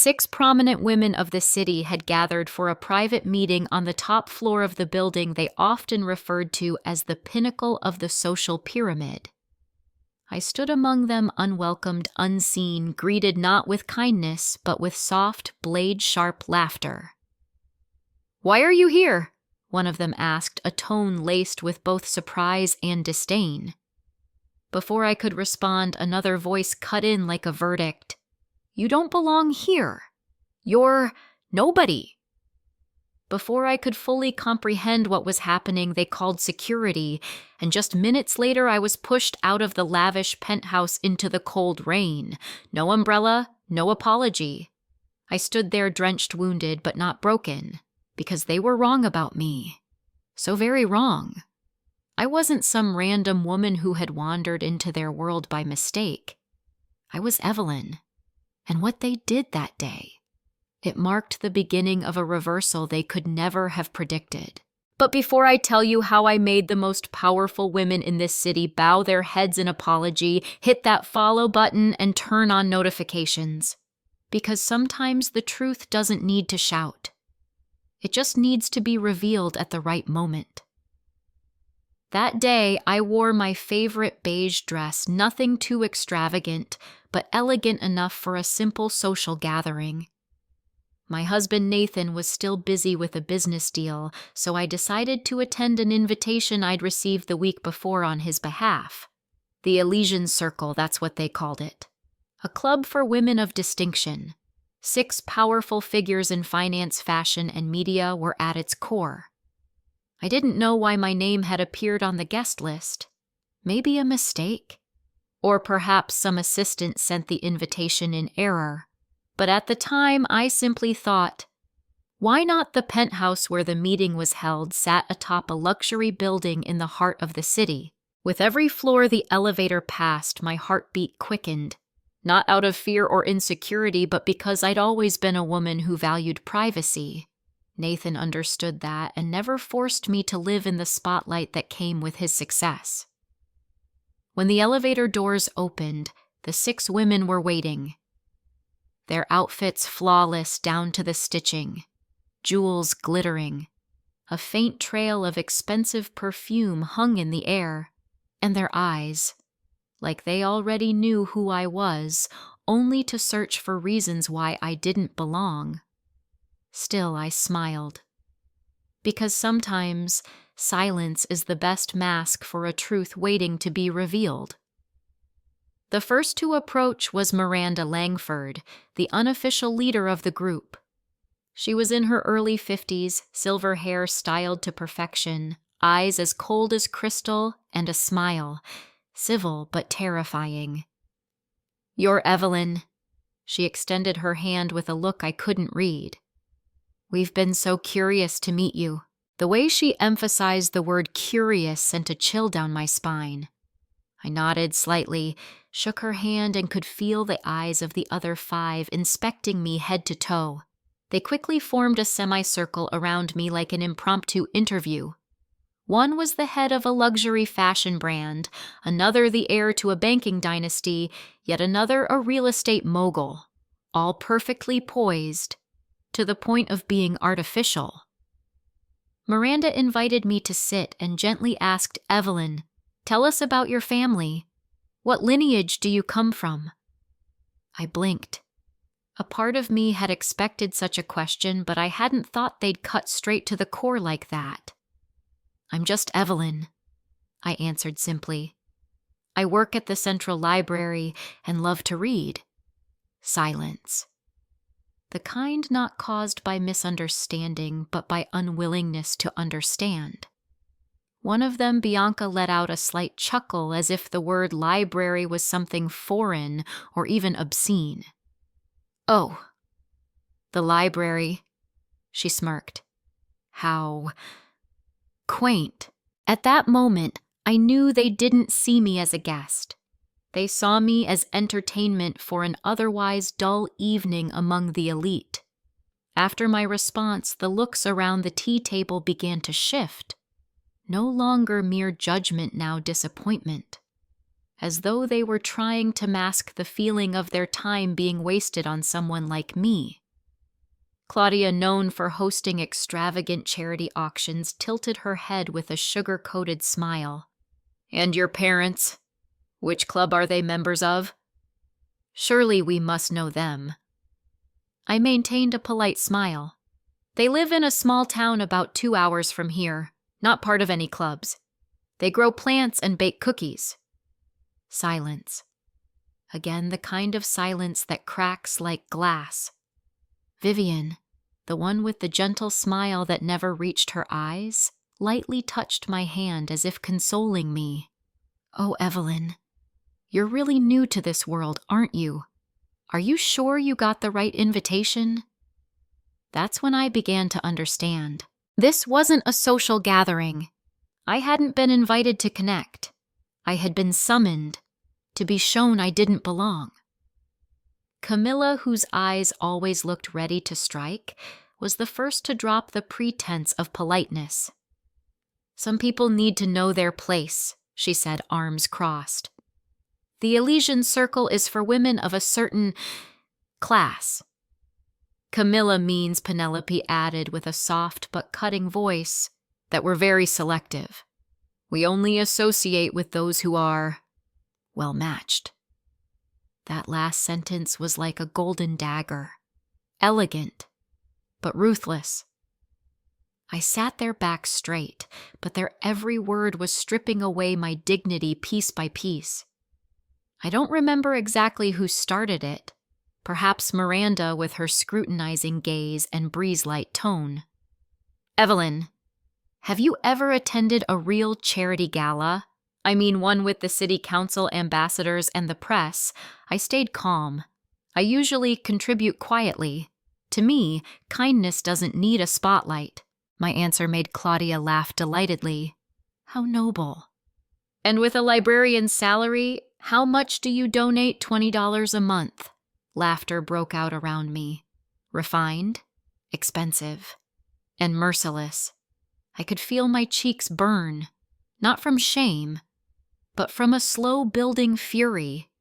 6 prominent women of the city had gathered for a private meeting on the top floor of the building they often referred to as the pinnacle of the social pyramid. I stood among them unwelcomed, unseen, greeted not with kindness, but with soft, blade-sharp laughter. "Why are you here?" one of them asked, a tone laced with both surprise and disdain. Before I could respond, another voice cut in like a verdict. "You don't belong here. You're nobody." Before I could fully comprehend what was happening, they called security, and just minutes later I was pushed out of the lavish penthouse into the cold rain. No umbrella, no apology. I stood there drenched, wounded, but not broken, because they were wrong about me. So very wrong. I wasn't some random woman who had wandered into their world by mistake. I was Evelyn, and what they did that day, it marked the beginning of a reversal they could never have predicted. But before I tell you how I made the most powerful women in this city bow their heads in apology, hit that follow button and turn on notifications. Because sometimes the truth doesn't need to shout. It just needs to be revealed at the right moment. That day, I wore my favorite beige dress, nothing too extravagant, but elegant enough for a simple social gathering. My husband Nathan was still busy with a business deal, so I decided to attend an invitation I'd received the week before on his behalf. The Elysian Circle, that's what they called it. A club for women of distinction. 6 powerful figures in finance, fashion, and media were at its core. I didn't know why my name had appeared on the guest list. Maybe a mistake? Or perhaps some assistant sent the invitation in error. But at the time, I simply thought, why not the penthouse where the meeting was held sat atop a luxury building in the heart of the city? With every floor the elevator passed, my heartbeat quickened. Not out of fear or insecurity, but because I'd always been a woman who valued privacy. Nathan understood that and never forced me to live in the spotlight that came with his success. When the elevator doors opened, the 6 women were waiting. Their outfits flawless down to the stitching, jewels glittering. A faint trail of expensive perfume hung in the air, and their eyes, like they already knew who I was, only to search for reasons why I didn't belong. Still, I smiled. Because sometimes silence is the best mask for a truth waiting to be revealed. The first to approach was Miranda Langford, the unofficial leader of the group. She was in her early 50s, silver hair styled to perfection, eyes as cold as crystal, and a smile, civil but terrifying. "You're Evelyn." She extended her hand with a look I couldn't read. "We've been so curious to meet you." The way she emphasized the word curious sent a chill down my spine. I nodded slightly, shook her hand, and could feel the eyes of the other 5 inspecting me head to toe. They quickly formed a semicircle around me like an impromptu interview. One was the head of a luxury fashion brand, another the heir to a banking dynasty, yet another a real estate mogul, all perfectly poised, to the point of being artificial. Miranda invited me to sit and gently asked Evelyn, "Tell us about your family. What lineage do you come from?" I blinked. A part of me had expected such a question, but I hadn't thought they'd cut straight to the core like that. "I'm just Evelyn," I answered simply. "I work at the Central Library and love to read." Silence. The kind not caused by misunderstanding, but by unwillingness to understand. One of them, Bianca, let out a slight chuckle as if the word library was something foreign or even obscene. "Oh, the library," she smirked. "How quaint." At that moment, I knew they didn't see me as a guest. They saw me as entertainment for an otherwise dull evening among the elite. After my response, the looks around the tea table began to shift. No longer mere judgment, now disappointment. as though they were trying to mask the feeling of their time being wasted on someone like me. Claudia, known for hosting extravagant charity auctions, tilted her head with a sugar-coated smile. "And your parents? Which club are they members of?" "Surely we must know them." I maintained a polite smile. "They live in a small town about 2 hours from here, not part of any clubs. They grow plants and bake cookies." Silence. Again, the kind of silence that cracks like glass. Vivian, the one with the gentle smile that never reached her eyes, lightly touched my hand as if consoling me. "Oh, Evelyn, you're really new to this world, aren't you? Are you sure you got the right invitation?" That's when I began to understand. This wasn't a social gathering. I hadn't been invited to connect. I had been summoned to be shown I didn't belong. Camilla, whose eyes always looked ready to strike, was the first to drop the pretense of politeness. "Some people need to know their place," she said, arms crossed. "The Elysian Circle is for women of a certain class." "Camilla means," Penelope added with a soft but cutting voice, "that we're very selective. We only associate with those who are well matched." That last sentence was like a golden dagger, elegant, but ruthless. I sat there back straight, but their every word was stripping away my dignity piece by piece. I don't remember exactly who started it, perhaps Miranda with her scrutinizing gaze and breeze-light tone. "Evelyn, have you ever attended a real charity gala? I mean one with the city council ambassadors and the press." I stayed calm. I usually contribute quietly. To me, kindness doesn't need a spotlight. My answer made Claudia laugh delightedly. "How noble." "And with a librarian's salary, how much do you donate? $20 a month?" Laughter broke out around me. Refined, expensive, and merciless. I could feel my cheeks burn, not from shame, but from a slow-building fury.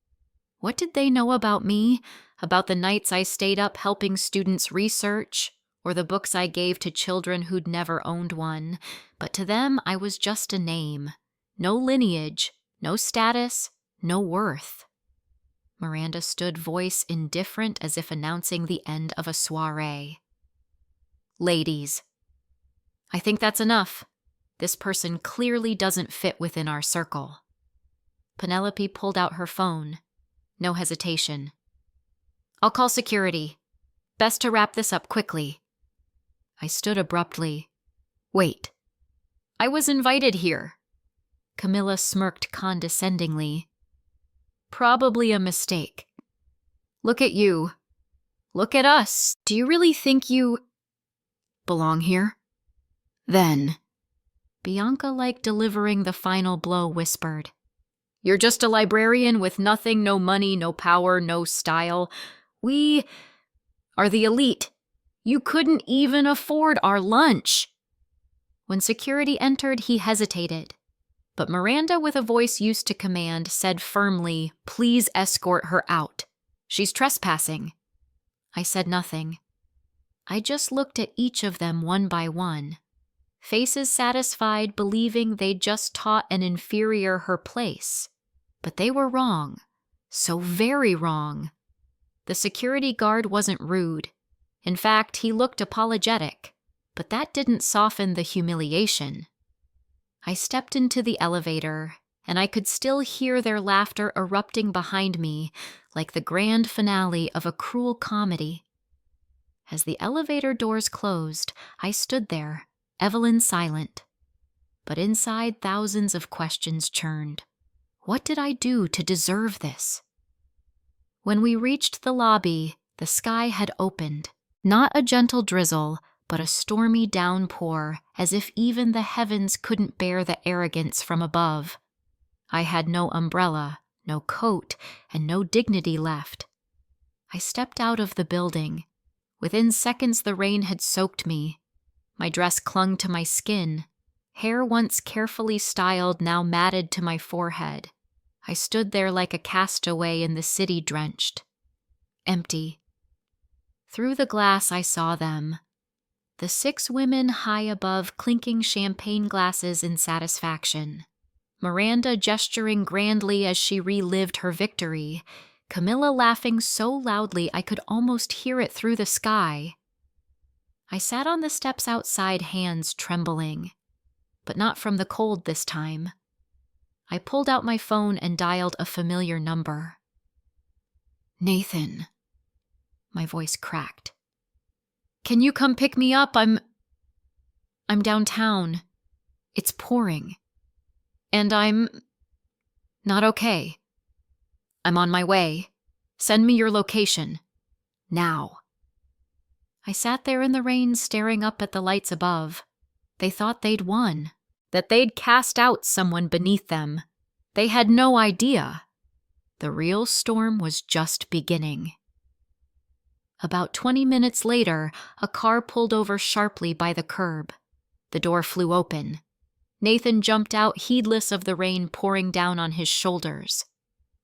What did they know about me, about the nights I stayed up helping students research, or the books I gave to children who'd never owned one? But to them, I was just a name. No lineage, no status, no worth. Miranda stood, voice indifferent as if announcing the end of a soiree. "Ladies, I think that's enough. This person clearly doesn't fit within our circle." Penelope pulled out her phone. No hesitation. "I'll call security. Best to wrap this up quickly." I stood abruptly. "Wait. I was invited here." Camilla smirked condescendingly. "Probably a mistake. Look at you. Look at us. Do you really think you belong here? Then," Bianca, like delivering the final blow, whispered, "you're just a librarian with nothing, no money, no power, no style. We are the elite. You couldn't even afford our lunch." When security entered, he hesitated. But Miranda, with a voice used to command, said firmly, "Please escort her out. She's trespassing." I said nothing. I just looked at each of them one by one. Faces satisfied, believing they'd just taught an inferior her place. But they were wrong. So very wrong. The security guard wasn't rude. In fact, he looked apologetic. But that didn't soften the humiliation. I stepped into the elevator, and I could still hear their laughter erupting behind me, like the grand finale of a cruel comedy. As the elevator doors closed, I stood there, Evelyn silent. But inside, thousands of questions churned. What did I do to deserve this? When we reached the lobby, the sky had opened. Not a gentle drizzle, but a stormy downpour, as if even the heavens couldn't bear the arrogance from above. I had no umbrella, no coat, and no dignity left. I stepped out of the building. Within seconds, the rain had soaked me. My dress clung to my skin. Hair once carefully styled now matted to my forehead. I stood there like a castaway in the city drenched. Empty. Through the glass I saw them. The 6 women high above clinking champagne glasses in satisfaction. Miranda gesturing grandly as she relived her victory. Camilla laughing so loudly I could almost hear it through the sky. I sat on the steps outside, hands trembling. But not from the cold this time. I pulled out my phone and dialed a familiar number. "Nathan." My voice cracked. "Can you come pick me up? I'm downtown. It's pouring. And I'm not okay. I'm on my way. Send me your location. Now." I sat there in the rain staring up at the lights above. They thought they'd won, that they'd cast out someone beneath them. They had no idea. The real storm was just beginning. About 20 minutes later, a car pulled over sharply by the curb. The door flew open. Nathan jumped out, heedless of the rain pouring down on his shoulders.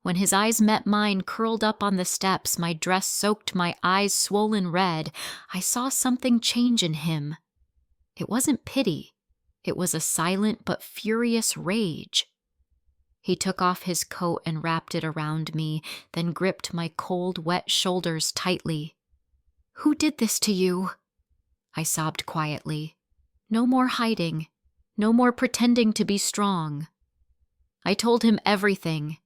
When his eyes met mine, curled up on the steps, my dress soaked, my eyes swollen red, I saw something change in him. It wasn't pity. It was a silent but furious rage. He took off his coat and wrapped it around me, then gripped my cold, wet shoulders tightly. "Who did this to you?" I sobbed quietly. No more hiding. No more pretending to be strong. I told him everything.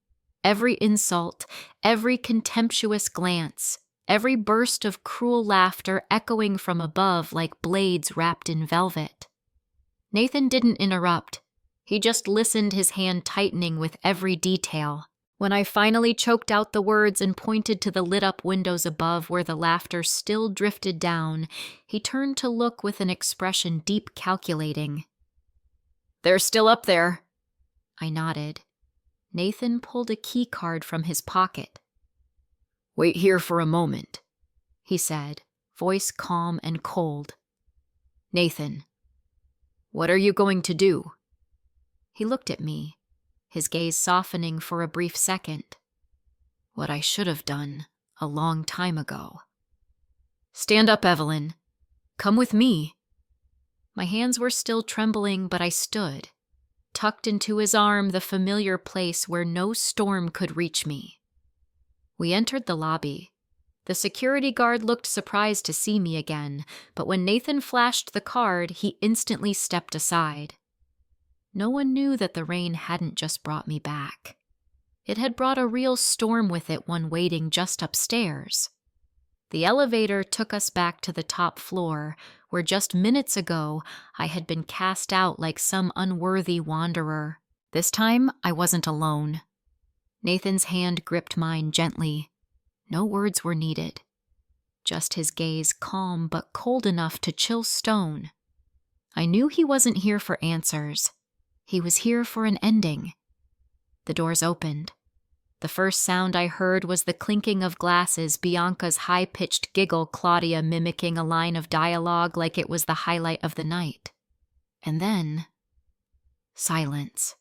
Every insult, every contemptuous glance, every burst of cruel laughter echoing from above like blades wrapped in velvet. Nathan didn't interrupt. He just listened, his hand tightening with every detail. When I finally choked out the words and pointed to the lit-up windows above where the laughter still drifted down, he turned to look with an expression deep calculating. "They're still up there." I nodded. Nathan pulled a key card from his pocket. "Wait here for a moment," he said, voice calm and cold. "Nathan, what are you going to do?" He looked at me, his gaze softening for a brief second. "What I should have done a long time ago." "Stand up, Evelyn. Come with me." My hands were still trembling, but I stood, tucked into his arm, the familiar place where no storm could reach me. We entered the lobby. The security guard looked surprised to see me again, but when Nathan flashed the card, he instantly stepped aside. No one knew that the rain hadn't just brought me back. It had brought a real storm with it, one waiting just upstairs. The elevator took us back to the top floor, where just minutes ago I had been cast out like some unworthy wanderer. This time I wasn't alone. Nathan's hand gripped mine gently. No words were needed. Just his gaze, calm but cold enough to chill stone. I knew he wasn't here for answers. He was here for an ending. The doors opened. The first sound I heard was the clinking of glasses, Bianca's high-pitched giggle, Claudia mimicking a line of dialogue like it was the highlight of the night. And then, silence.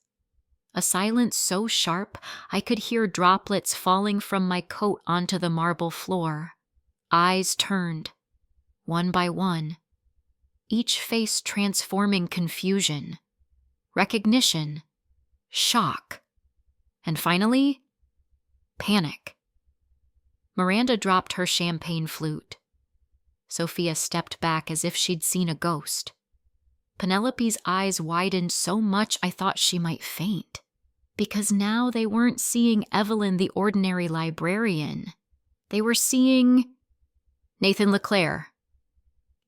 A silence so sharp I could hear droplets falling from my coat onto the marble floor. Eyes turned, one by one. Each face transforming confusion, recognition, shock, and finally, panic. Miranda dropped her champagne flute. Sophia stepped back as if she'd seen a ghost. Penelope's eyes widened so much I thought she might faint, because now they weren't seeing Evelyn, the ordinary librarian. They were seeing Nathan LeClaire.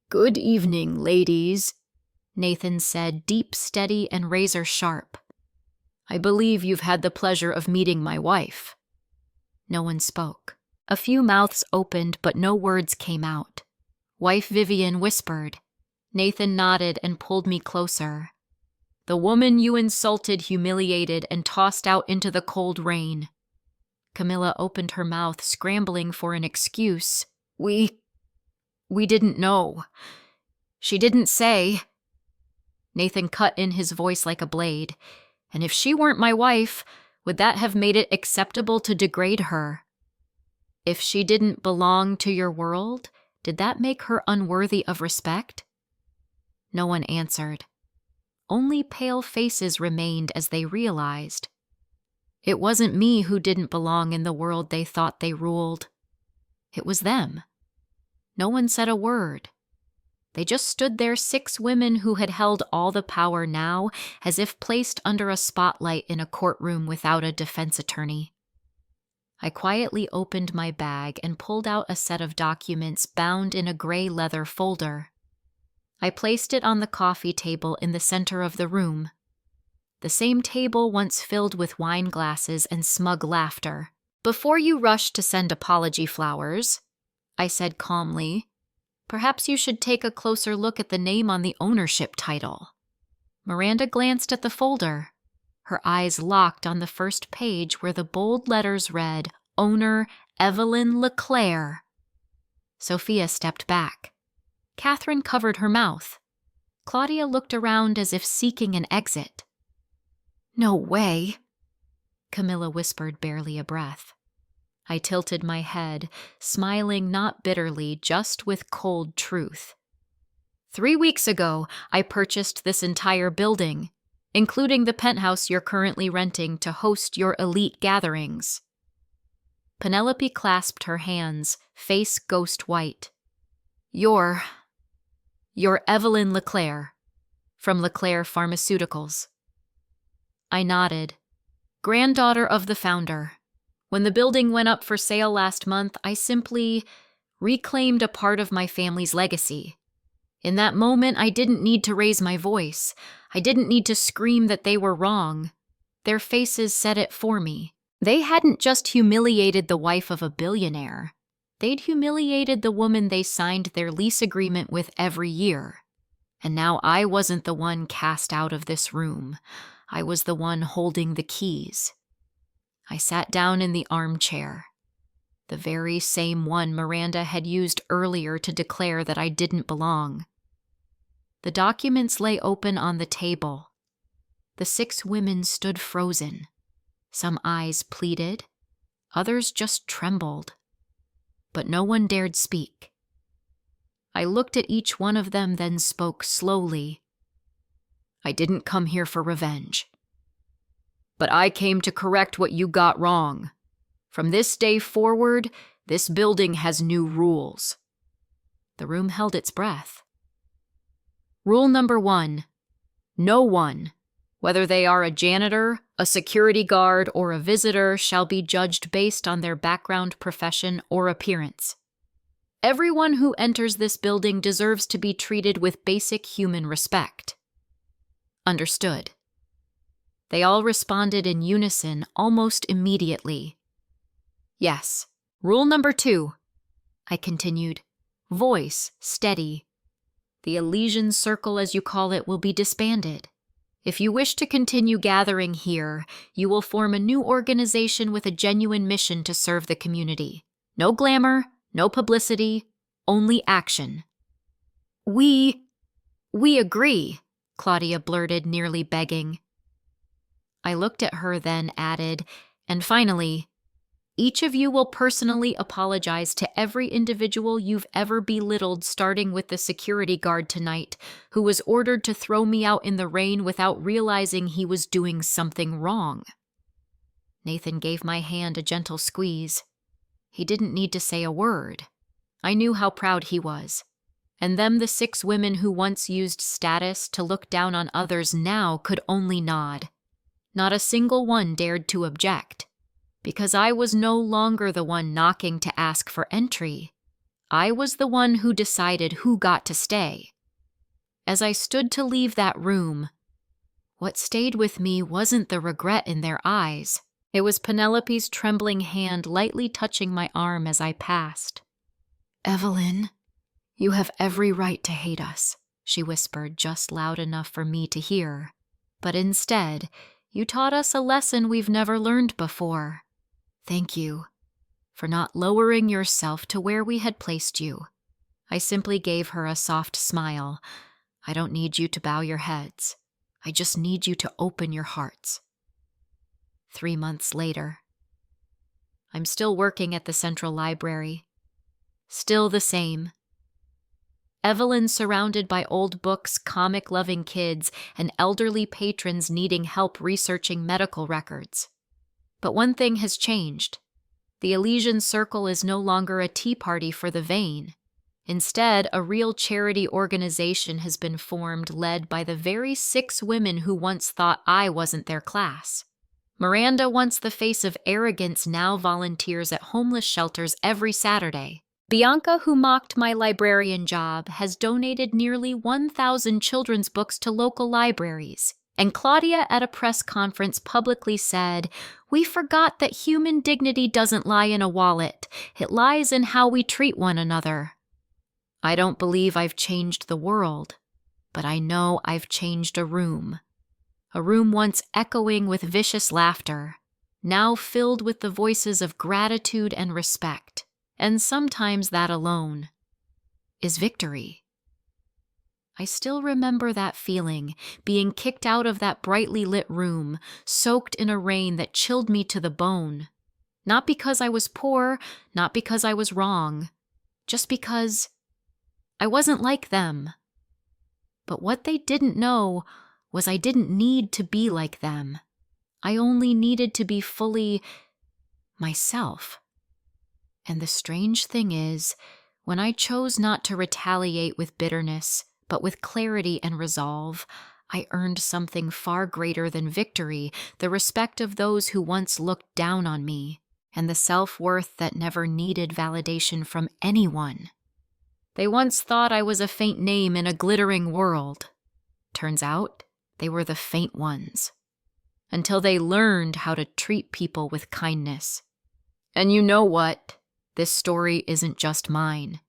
"Good evening, ladies," Nathan said, deep, steady, and razor-sharp. "I believe you've had the pleasure of meeting my wife." No one spoke. A few mouths opened, but no words came out. Wife Vivian whispered. Nathan nodded and pulled me closer. "The woman you insulted, humiliated, and tossed out into the cold rain." Camilla opened her mouth, scrambling for an excuse. We didn't know. She didn't say." Nathan cut in his voice like a blade. "And if she weren't my wife, Would that have made it acceptable to degrade her? If she didn't belong to your world, did that make her unworthy of respect? No one answered. Only pale faces remained as they realized. It wasn't me who didn't belong in the world they thought they ruled. It was them. No one said a word. They just stood there, 6 women who had held all the power now, as if placed under a spotlight in a courtroom without a defense attorney. I quietly opened my bag and pulled out a set of documents bound in a gray leather folder. I placed it on the coffee table in the center of the room. The same table once filled with wine glasses and smug laughter. "Before you rush to send apology flowers," I said calmly, "perhaps you should take a closer look at the name on the ownership title." Miranda glanced at the folder. Her eyes locked on the first page where the bold letters read, "Owner Evelyn LeClaire." Sophia stepped back. Catherine covered her mouth. Claudia looked around as if seeking an exit. "No way," Camilla whispered, barely a breath. I tilted my head, smiling not bitterly, just with cold truth. 3 weeks ago, I purchased this entire building, including the penthouse you're currently renting to host your elite gatherings. Penelope clasped her hands, face ghost white. You're Evelyn LeClaire, from LeClaire Pharmaceuticals." I nodded. "Granddaughter of the founder. When the building went up for sale last month, I simply reclaimed a part of my family's legacy. In that moment, I didn't need to raise my voice. I didn't need to scream that they were wrong. Their faces said it for me. They hadn't just humiliated the wife of a billionaire. They'd humiliated the woman they signed their lease agreement with every year. And now I wasn't the one cast out of this room. I was the one holding the keys. I sat down in the armchair, the very same one Miranda had used earlier to declare that I didn't belong. The documents lay open on the table. The 6 women stood frozen. Some eyes pleaded, others just trembled. But no one dared speak. I looked at each one of them, then spoke slowly. "I didn't come here for revenge. But I came to correct what you got wrong. From this day forward, this building has new rules." The room held its breath. "Rule number 1, no one, whether they are a janitor, a security guard, or a visitor, shall be judged based on their background, profession, or appearance. Everyone who enters this building deserves to be treated with basic human respect." Understood. They all responded in unison almost immediately. "Yes. Rule number 2, I continued, voice steady. The Elysian Circle, as you call it, will be disbanded. If you wish to continue gathering here, you will form a new organization with a genuine mission to serve the community. No glamour, no publicity, only action." We agree," Claudia blurted, nearly begging. I looked at her, then added, "And finally, each of you will personally apologize to every individual you've ever belittled, starting with the security guard tonight, who was ordered to throw me out in the rain without realizing he was doing something wrong." Nathan gave my hand a gentle squeeze. He didn't need to say a word. I knew how proud he was. And them, the 6 women who once used status to look down on others, now could only nod. Not a single one dared to object. Because I was no longer the one knocking to ask for entry. I was the one who decided who got to stay. As I stood to leave that room, what stayed with me wasn't the regret in their eyes. It was Penelope's trembling hand lightly touching my arm as I passed. "Evelyn, you have every right to hate us," she whispered, just loud enough for me to hear. "But instead, you taught us a lesson we've never learned before. Thank you for not lowering yourself to where we had placed you." I simply gave her a soft smile. "I don't need you to bow your heads. I just need you to open your hearts." 3 months later. I'm still working at the Central Library. Still the same. Evelyn surrounded by old books, comic-loving kids, and elderly patrons needing help researching medical records. But one thing has changed. The Elysian Circle is no longer a tea party for the vain. Instead, a real charity organization has been formed led by the very 6 women who once thought I wasn't their class. Miranda, once the face of arrogance, now volunteers at homeless shelters every Saturday. Bianca, who mocked my librarian job, has donated nearly 1,000 children's books to local libraries. And Claudia, at a press conference, publicly said, "We forgot that human dignity doesn't lie in a wallet. It lies in how we treat one another." I don't believe I've changed the world, but I know I've changed a room. A room once echoing with vicious laughter, now filled with the voices of gratitude and respect. And sometimes that alone is victory. I still remember that feeling, being kicked out of that brightly lit room, soaked in a rain that chilled me to the bone. Not because I was poor, not because I was wrong, just because I wasn't like them. But what they didn't know was I didn't need to be like them. I only needed to be fully myself. And the strange thing is, when I chose not to retaliate with bitterness, but with clarity and resolve, I earned something far greater than victory, the respect of those who once looked down on me, and the self-worth that never needed validation from anyone. They once thought I was a faint name in a glittering world. Turns out, they were the faint ones. Until they learned how to treat people with kindness. And you know what? This story isn't just mine.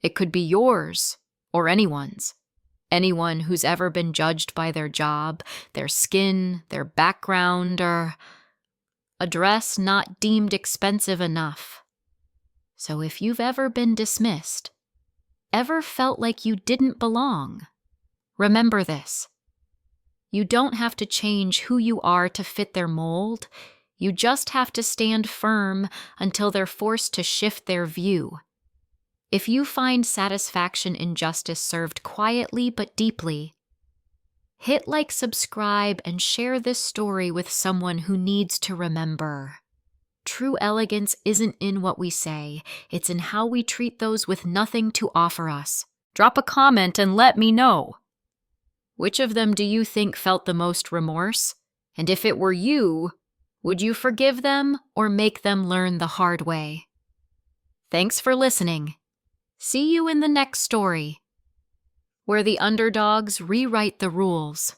It could be yours, or anyone's. Anyone who's ever been judged by their job, their skin, their background, or a dress not deemed expensive enough. So if you've ever been dismissed, ever felt like you didn't belong, remember this. You don't have to change who you are to fit their mold. You just have to stand firm until they're forced to shift their view. If you find satisfaction in justice served quietly but deeply, hit like, subscribe, and share this story with someone who needs to remember. True elegance isn't in what we say, it's in how we treat those with nothing to offer us. Drop a comment and let me know. Which of them do you think felt the most remorse? And if it were you, would you forgive them or make them learn the hard way? Thanks for listening. See you in the next story, where the underdogs rewrite the rules.